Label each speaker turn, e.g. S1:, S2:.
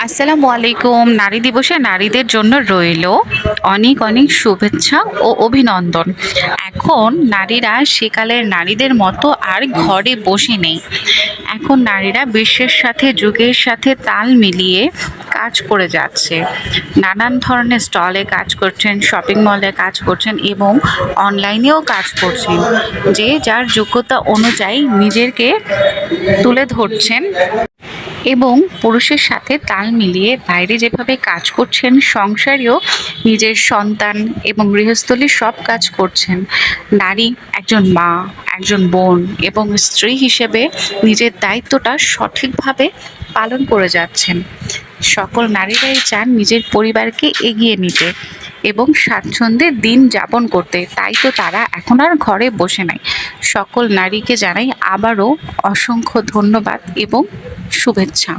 S1: আসসালামু আলাইকুম। নারী দিবসে নারীদের জন্য রইল অনেক অনেক শুভেচ্ছা ও অভিনন্দন। এখন নারীরা সেকালের নারীদের মতো আর ঘরে বসে নেই। এখন নারীরা বিশ্বের সাথে যুগের সাথে তাল মিলিয়ে কাজ করে যাচ্ছে। নানান ধরনের স্টলে কাজ করছেন, শপিং মলে কাজ করছেন এবং অনলাইনেও কাজ করছেন। যে যার যোগ্যতা অনুযায়ী নিজেকে তুলে ধরছেন এবং পুরুষের সাথে তাল মিলিয়ে বাইরে যেভাবে কাজ করছেন, সংসারেও নিজের সন্তান এবং গৃহস্থলীর সব কাজ করছেন। নারী একজন মা, একজন বোন এবং স্ত্রী হিসেবে নিজের দায়িত্বটা সঠিকভাবে পালন করে যাচ্ছেন। সকল নারীরাই চান নিজের পরিবারকে এগিয়ে নিতে এবং স্বাচ্ছন্দ্যে দিন যাপন করতে। তাই তো তারা এখন আর ঘরে বসে নাই। সকল নারীকে জানাই আবারও অসংখ্য ধন্যবাদ এবং শুভেচ্ছা।